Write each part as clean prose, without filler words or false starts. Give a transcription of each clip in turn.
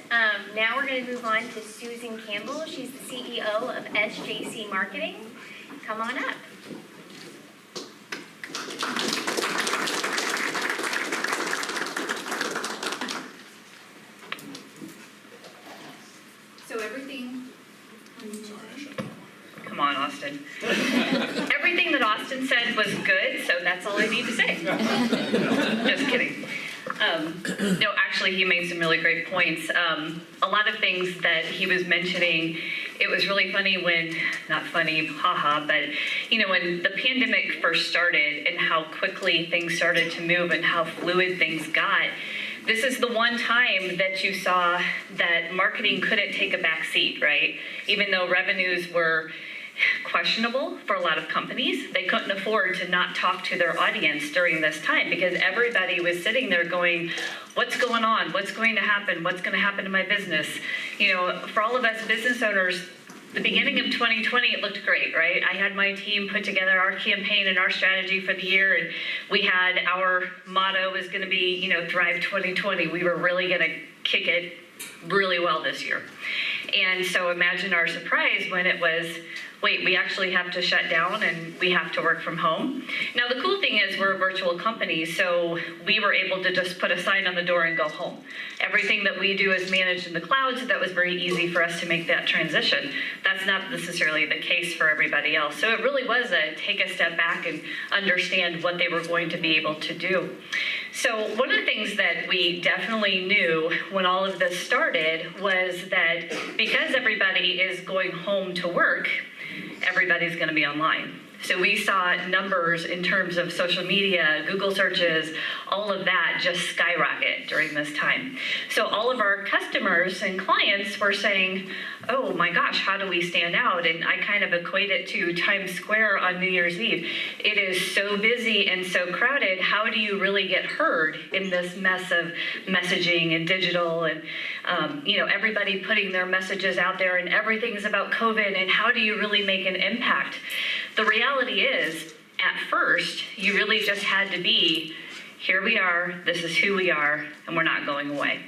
Now we're going to move on to Susan Campbell. She's the CEO of SJC Marketing. Come on up. So everything. Come on, Austin. Everything that Austin said was good, so that's all I need to say. Just kidding. No, actually, he made some really great points. A lot of things that he was mentioning, it was really funny when, not funny, haha, but, you know, when the pandemic first started and how quickly things started to move and how fluid things got, this is the one time that you saw that marketing couldn't take a back seat, right? Even though revenues were questionable for a lot of companies, they couldn't afford to not talk to their audience during this time because everybody was sitting there going, what's going on? What's going to happen? What's going to happen to my business? You know, for all of us business owners, the beginning of 2020, it looked great, right? I had my team put together our campaign and our strategy for the year, and we had our motto was going to be, you know, Thrive 2020. We were really going to kick it really well this year. And so imagine our surprise when it was, wait, we actually have to shut down and we have to work from home. Now, the cool thing is we're a virtual company, so we were able to just put a sign on the door and go home. Everything that we do is managed in the cloud, so that was very easy for us to make that transition. That's not necessarily the case for everybody else. So it really was a take a step back and understand what they were going to be able to do. So one of the things that we definitely knew when all of this started was that because everybody is going home to work, everybody's going to be online. So we saw numbers in terms of social media, Google searches, all of that just skyrocket during this time. So all of our customers and clients were saying, oh my gosh, how do we stand out? And I kind of equate it to Times Square on New Year's Eve. It is so busy and so crowded. How do you really get heard in this mess of messaging and digital and you know, everybody putting their messages out there and everything's about COVID and how do you really make an impact? The reality is, at first, you really just had to be, here we are, this is who we are, and we're not going away.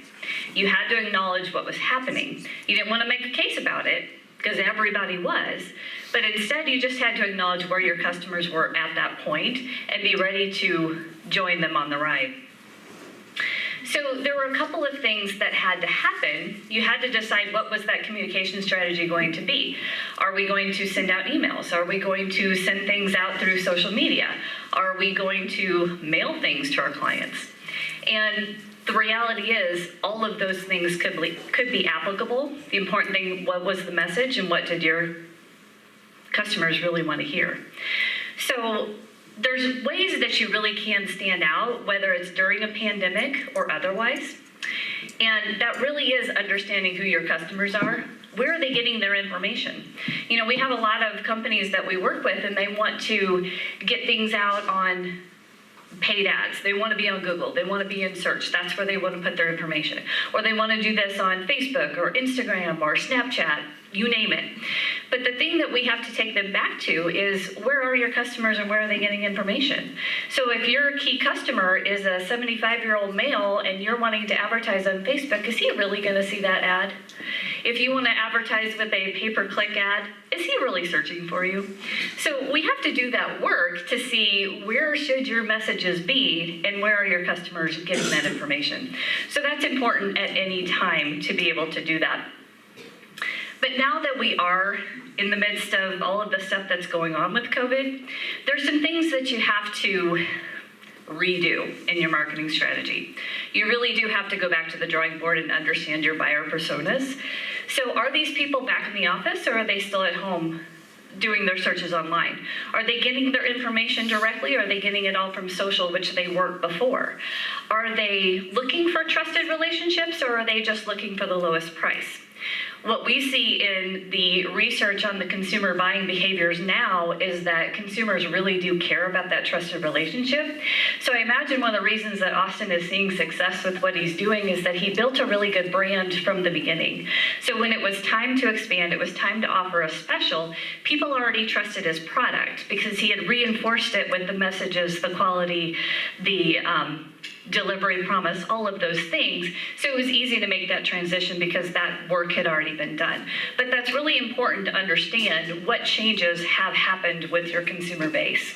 You had to acknowledge what was happening. You didn't want to make a case about it, because everybody was, but instead you just had to acknowledge where your customers were at that point and be ready to join them on the ride. So there were a couple of things that had to happen. You had to decide what was that communication strategy going to be. Are we going to send out emails? Are we going to send things out through social media? Are we going to mail things to our clients? And the reality is all of those things could be applicable. The important thing, what was the message and what did your customers really want to hear? So there's ways that you really can stand out, whether it's during a pandemic or otherwise. And that really is understanding who your customers are. Where are they getting their information? You know, we have a lot of companies that we work with and they want to get things out on paid ads. They want to be on Google. They want to be in search. That's where they want to put their information. Or they want to do this on Facebook or Instagram or Snapchat, you name it. But the thing that we have to take them back to is where are your customers and where are they getting information? So if your key customer is a 75-year-old male and you're wanting to advertise on Facebook, is he really going to see that ad? If you want to advertise with a pay-per-click ad, is he really searching for you? So we have to do that work to see where should your messages be and where are your customers getting that information. So that's important at any time to be able to do that. But now that we are in the midst of all of the stuff that's going on with COVID, there's some things that you have to redo in your marketing strategy. You really do have to go back to the drawing board and understand your buyer personas. So are these people back in the office or are they still at home doing their searches online? Are they getting their information directly or are they getting it all from social, which they weren't before? Are they looking for trusted relationships or are they just looking for the lowest price? What we see in the research on the consumer buying behaviors now is that consumers really do care about that trusted relationship. So I imagine one of the reasons that Austin is seeing success with what he's doing is that he built a really good brand from the beginning. So when it was time to expand, it was time to offer a special, people already trusted his product because he had reinforced it with the messages, the quality, the delivery promise, all of those things. So it was easy to make that transition because that work had already been done. But that's really important to understand what changes have happened with your consumer base.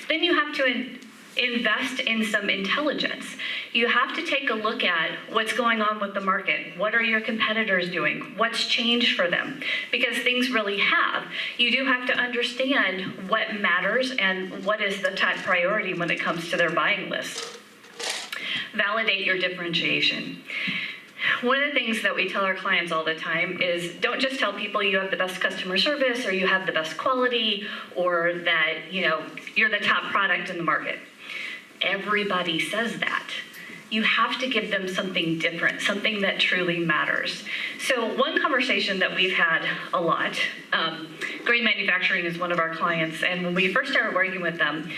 Then you have to invest in some intelligence. You have to take a look at what's going on with the market. What are your competitors doing? What's changed for them? Because things really have. You do have to understand what matters and what is the top priority when it comes to their buying list. Validate your differentiation. One of the things that we tell our clients all the time is don't just tell people you have the best customer service or you have the best quality or that, you're the top product in the market. Everybody says that. You have to give them something different, something that truly matters. So one conversation that we've had a lot, Grain Manufacturing is one of our clients, and when we first started working with them,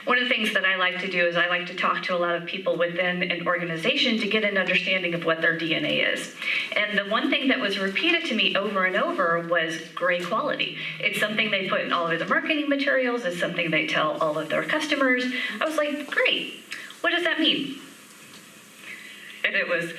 one of the things that I like to do is I like to talk to a lot of people within an organization to get an understanding of what their DNA is. And the one thing that was repeated to me over and over was great quality. It's something they put in all of their marketing materials. It's something they tell all of their customers. I was like, great. What does that mean? And it was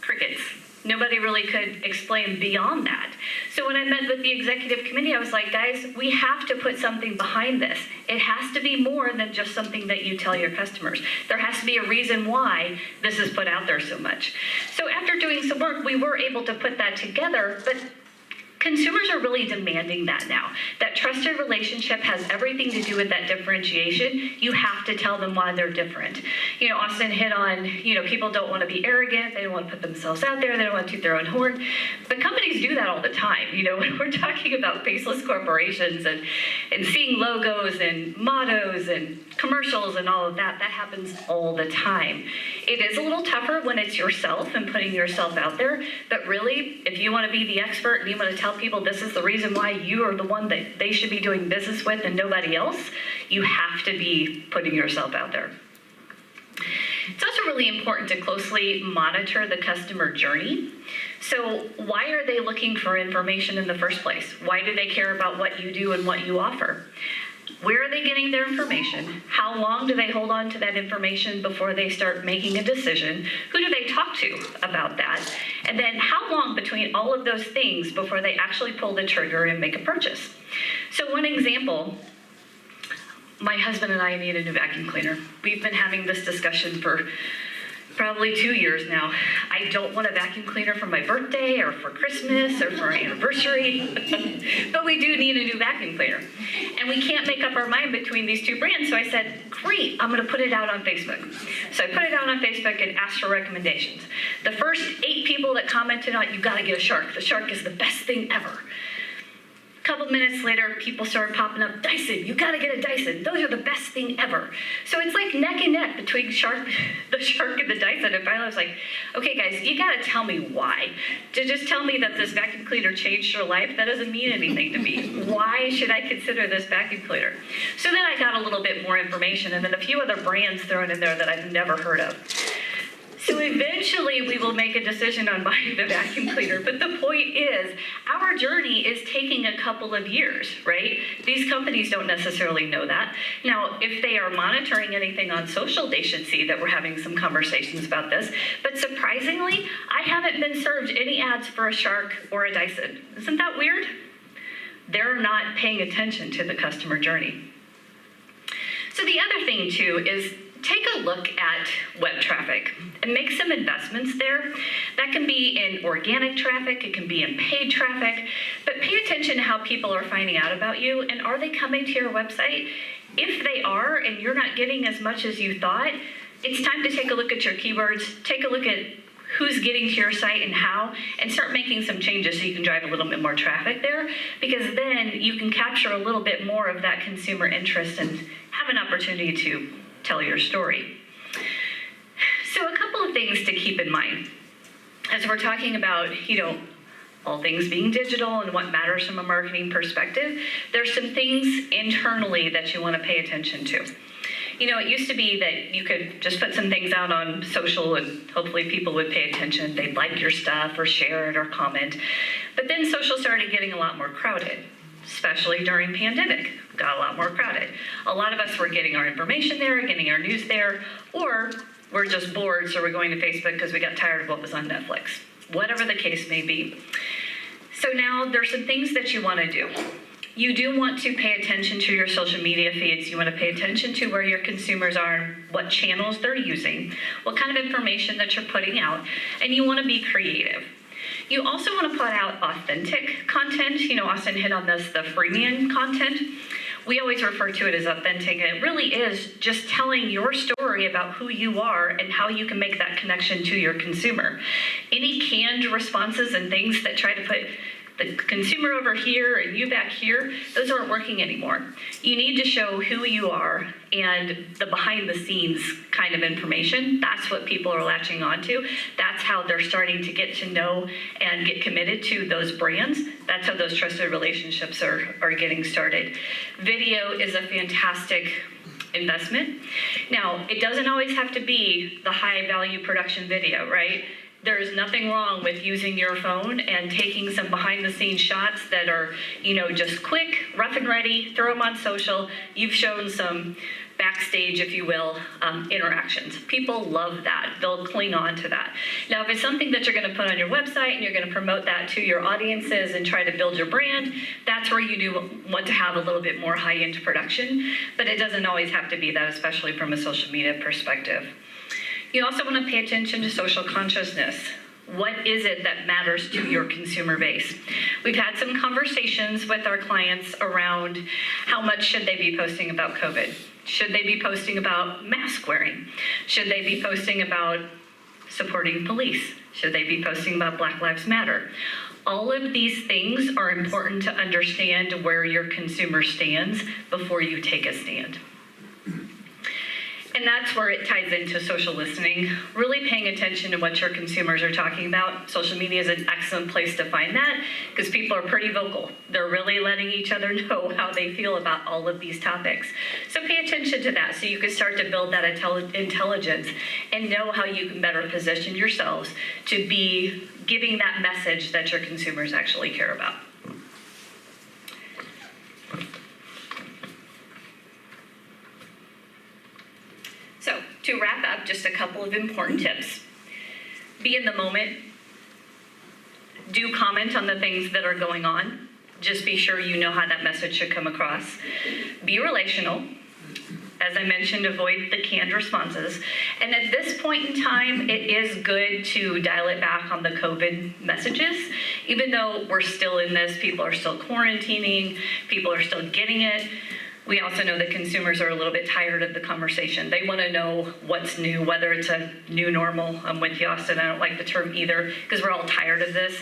crickets. Nobody really could explain beyond that. So when I met with the executive committee, I was like, guys, we have to put something behind this. It has to be more than just something that you tell your customers. There has to be a reason why this is put out there so much. So after doing some work, we were able to put that together, but consumers are really demanding that now. That trusted relationship has everything to do with that differentiation. You have to tell them why they're different. Austin hit on, people don't want to be arrogant. They don't want to put themselves out there. They don't want to toot their own horn. But companies do that all the time. When we're talking about faceless corporations and seeing logos and mottos and commercials and all of that, that happens all the time. It is a little tougher when it's yourself and putting yourself out there. But really, if you want to be the expert and you want to tell people this is the reason why you are the one that they should be doing business with and nobody else, you have to be putting yourself out there. It's also really important to closely monitor the customer journey. So why are they looking for information in the first place? Why do they care about what you do and what you offer? Where are they getting their information? How long do they hold on to that information before they start making a decision? Who do they talk to about that? And then how long between all of those things before they actually pull the trigger and make a purchase? So one example, my husband and I need a new vacuum cleaner. We've been having this discussion for probably 2 years now. I don't want a vacuum cleaner for my birthday or for Christmas or for our anniversary, but we do need a new vacuum cleaner. And we can't make up our mind between these two brands, so I said, great, I'm gonna put it out on Facebook. So I put it out on Facebook and asked for recommendations. The first 8 people that commented on, you gotta get a Shark. The Shark is the best thing ever. A couple minutes later, people started popping up, Dyson, you gotta get a Dyson. Those are the best thing ever. So it's like neck and neck between the Shark and the Dyson. And finally I was like, okay guys, you gotta tell me why. To just tell me that this vacuum cleaner changed your life, that doesn't mean anything to me. Why should I consider this vacuum cleaner? So then I got a little bit more information and then a few other brands thrown in there that I've never heard of. So eventually we will make a decision on buying the vacuum cleaner. But the point is, our journey is taking a couple of years, right? These companies don't necessarily know that. Now, if they are monitoring anything on social, they should see that we're having some conversations about this. But surprisingly, I haven't been served any ads for a Shark or a Dyson. Isn't that weird? They're not paying attention to the customer journey. So the other thing too is take a look at web traffic and make some investments there. That can be in organic traffic, it can be in paid traffic, but pay attention to how people are finding out about you and are they coming to your website? If they are and you're not getting as much as you thought, it's time to take a look at your keywords, take a look at who's getting to your site and how, and start making some changes so you can drive a little bit more traffic there, because then you can capture a little bit more of that consumer interest and have an opportunity to tell your story. So a couple of things to keep in mind as we're talking about, all things being digital and what matters from a marketing perspective, there's some things internally that you want to pay attention to. You know, it used to be that you could just put some things out on social and hopefully people would pay attention. They'd like your stuff or share it or comment. But then social started getting a lot more crowded, especially during pandemic. Got a lot more crowded. A lot of us were getting our information there, getting our news there, or we're just bored, so we're going to Facebook because we got tired of what was on Netflix. Whatever the case may be. So now there's some things that you want to do. You do want to pay attention to your social media feeds. You want to pay attention to where your consumers are, what channels they're using, what kind of information that you're putting out, and you want to be creative. You also want to put out authentic content. You know, Austin hit on this, the freemium content. We always refer to it as authentic, and it really is just telling your story about who you are and how you can make that connection to your consumer. Any canned responses and things that try to put the consumer over here and you back here, those aren't working anymore. You need to show who you are and the behind the scenes kind of information. That's what people are latching onto. That's how they're starting to get to know and get committed to those brands. That's how those trusted relationships are getting started. Video is a fantastic investment. Now, it doesn't always have to be the high value production video, right? There's nothing wrong with using your phone and taking some behind the scenes shots that are, you know, just quick, rough and ready, throw them on social. You've shown some backstage, if you will, interactions. People love that. They'll cling on to that. Now, if it's something that you're going to put on your website and you're going to promote that to your audiences and try to build your brand, that's where you do want to have a little bit more high-end production. But it doesn't always have to be that, especially from a social media perspective. You also want to pay attention to social consciousness. What is it that matters to your consumer base? We've had some conversations with our clients around how much should they be posting about COVID? Should they be posting about mask wearing? Should they be posting about supporting police? Should they be posting about Black Lives Matter? All of these things are important to understand where your consumer stands before you take a stand. And that's where it ties into social listening, really paying attention to what your consumers are talking about. Social media is an excellent place to find that because people are pretty vocal. They're really letting each other know how they feel about all of these topics. So pay attention to that so you can start to build that intelligence and know how you can better position yourselves to be giving that message that your consumers actually care about. So, to wrap up, just a couple of important tips. Be in the moment. Do comment on the things that are going on. Just be sure you know how that message should come across. Be relational. As I mentioned, avoid the canned responses. And at this point in time, it is good to dial it back on the COVID messages. Even though we're still in this, people are still quarantining, people are still getting it. We also know that consumers are a little bit tired of the conversation. They want to know what's new, whether it's a new normal. I'm with you, Austin. I don't like the term either because we're all tired of this.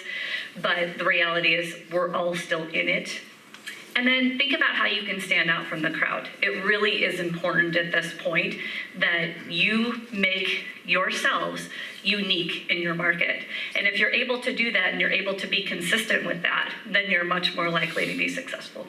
But the reality is we're all still in it. And then think about how you can stand out from the crowd. It really is important at this point that you make yourselves unique in your market. And if you're able to do that and you're able to be consistent with that, then you're much more likely to be successful.